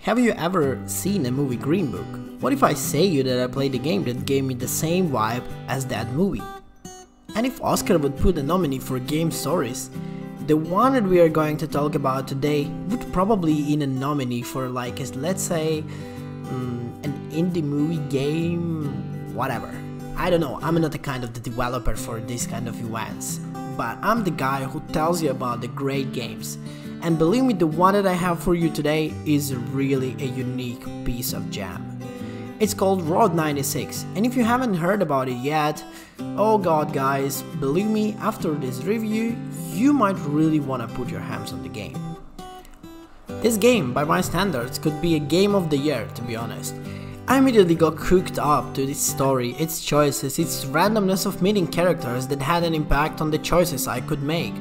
Have you ever seen a movie Green Book? What if I say you that I played a game that gave me the same vibe as that movie? And if Oscar would put a nominee for game stories, the one that we are going to talk about today would probably in a nominee for let's say an indie movie game, whatever. I don't know, I'm not the kind of the developer for this kind of events, but I'm the guy who tells you about the great games. And believe me, the one that I have for you today is really a unique piece of jam. It's called ROAD96, and if you haven't heard about it yet, oh god guys, believe me, after this review, you might really wanna put your hands on the game. This game, by my standards, could be a game of the year, to be honest. I immediately got hooked up to this story, its choices, its randomness of meeting characters that had an impact on the choices I could make.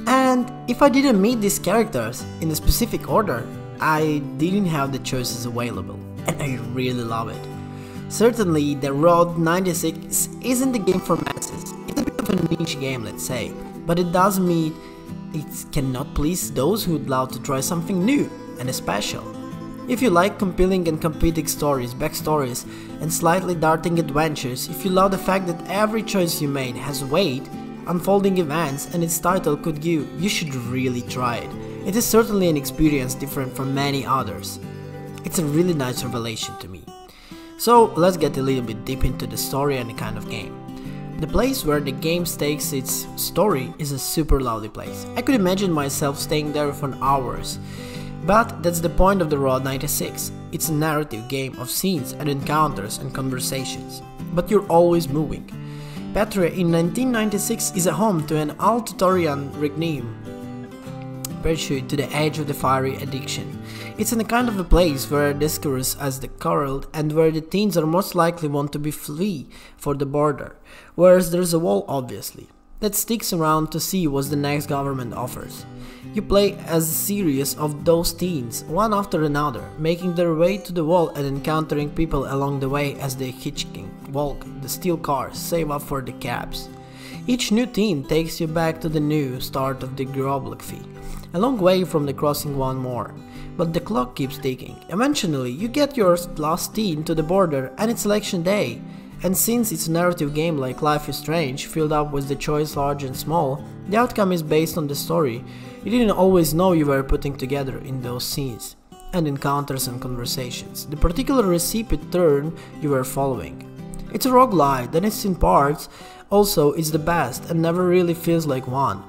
And if I didn't meet these characters in a specific order, I didn't have the choices available, and I really love it. Certainly, the ROAD96 isn't the game for masses. It's a bit of a niche game, let's say, but it does mean it cannot please those who would love to try something new and special. If you like compelling and competing stories, backstories, and slightly darting adventures, if you love the fact that every choice you made has weight, unfolding events, and its title could give, you should really try it. It is certainly an experience different from many others. It's a really nice revelation to me. So let's get a little bit deep into the story and the kind of game. The place where the game takes its story is a super lovely place. I could imagine myself staying there for hours. But that's the point of the ROAD96. It's a narrative game of scenes and encounters and conversations. But you're always moving. Patria in 1996 is a home to an alt-tutorial regime pursued to the edge of the fiery addiction. It's in a kind of a place where discourse as the curled and where the teens are most likely want to be flee for the border, whereas there's a wall obviously, that sticks around to see what the next government offers. You play as a series of those teens, one after another, making their way to the wall and encountering people along the way as they hitchhike, walk, the steal cars, save up for the cabs. Each new teen takes you back to the new start of the geography, a long way from the crossing one more. But the clock keeps ticking. Eventually, you get your last teen to the border and it's election day. And since it's a narrative game like Life is Strange, filled up with the choice large and small, the outcome is based on the story you didn't always know you were putting together in those scenes, and encounters and conversations, the particular recipe turn you were following. It's a roguelite, and it's in parts, also it's the best and never really feels like one.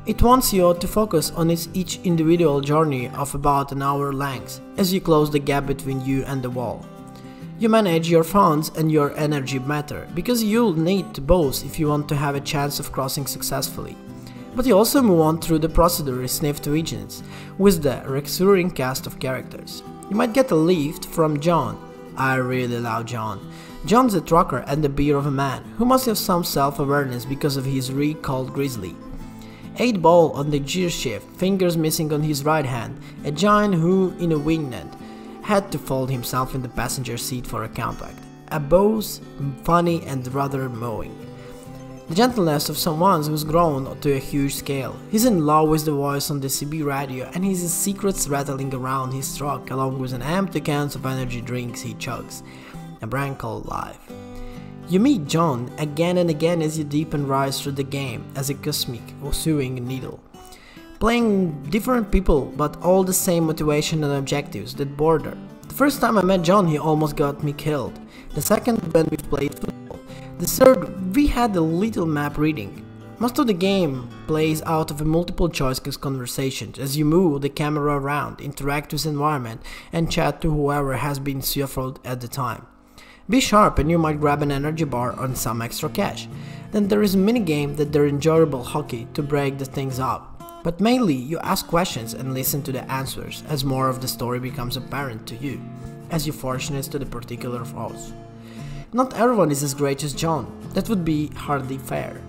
It wants you to focus on each individual journey of about an hour length, as you close the gap between you and the wall. You manage your funds and your energy better, because you'll need both if you want to have a chance of crossing successfully. But you also move on through the procedurally sniffed regions, with the recurring cast of characters. You might get a lift from John. I really love John. John's a trucker and the beer of a man, who must have some self-awareness because of his rig called Grizzly. 8 ball on the gear shift, fingers missing on his right hand, a giant who, in a wingnet, had to fold himself in the passenger seat for a compact. A both funny and rather mowing. The gentleness of someone who's grown to a huge scale. He's in love with the voice on the CB radio and his secrets rattling around his truck along with an empty cans of energy drinks he chugs. A brand called Life. You meet John again and again as you deep and rise through the game as a cosmic or sewing needle. Playing different people but all the same motivation and objectives that border. The first time I met John he almost got me killed. The second when we played football. The third we had a little map reading. Most of the game plays out of a multiple choice conversations as you move the camera around, interact with the environment and chat to whoever has been shuffled at the time. Be sharp and you might grab an energy bar or some extra cash. Then there is a minigame that they're enjoyable hockey to break the things up. But mainly you ask questions and listen to the answers as more of the story becomes apparent to you, as you fortunate to the particular house. Not everyone is as great as John, that would be hardly fair.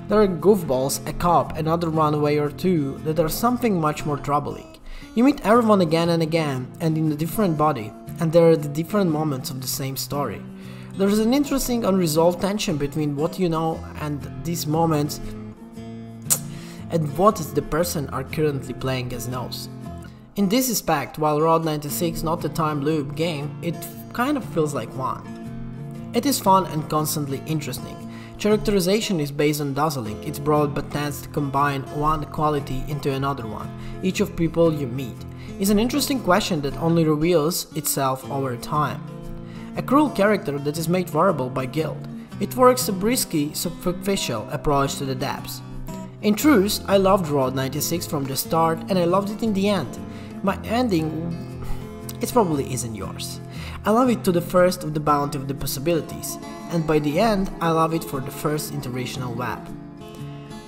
There are goofballs, a cop, another runaway or two that are something much more troubling. You meet everyone again and again and in a different body, and there are the different moments of the same story. There is an interesting unresolved tension between what you know and these moments and what the person are currently playing as knows. In this aspect, while ROAD96 not a time loop game, it kind of feels like one. It is fun and constantly interesting. Characterization is based on dazzling, it's broad but tends to combine one quality into another one, each of people you meet. Is an interesting question that only reveals itself over time. A cruel character that is made vulnerable by guilt. It works a brisky, superficial approach to the depths. In truth, I loved ROAD96 from the start and I loved it in the end. My ending, it probably isn't yours. I love it to the first of the bounty of the possibilities, and by the end, I love it for the first iterational web.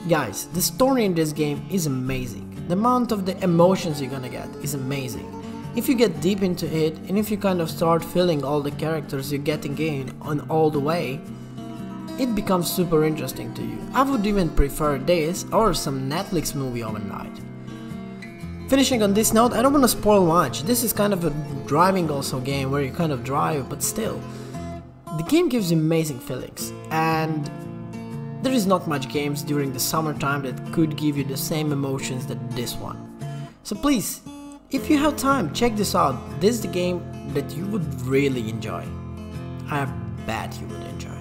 Guys, the story in this game is amazing. The amount of the emotions you're gonna get is amazing. If you get deep into it, and if you kind of start feeling all the characters you're getting in on all the way, it becomes super interesting to you. I would even prefer this or some Netflix movie overnight. Finishing on this note, I don't want to spoil much. This is kind of a driving also game where you kind of drive, but still. The game gives amazing feelings, and there is not much games during the summertime that could give you the same emotions that this one. So please, if you have time, check this out. This is the game that you would really enjoy. I bet you would enjoy.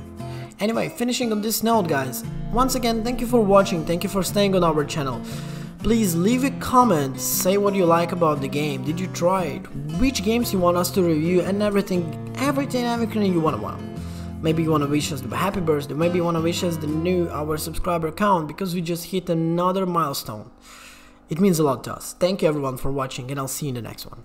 Anyway, finishing on this note, guys, once again, thank you for watching, thank you for staying on our channel. Please leave a comment, say what you like about the game, did you try it, which games you want us to review, and everything you want. Maybe you want to wish us the happy birthday, maybe you want to wish us our subscriber count, because we just hit another milestone. It means a lot to us. Thank you everyone for watching, and I'll see you in the next one.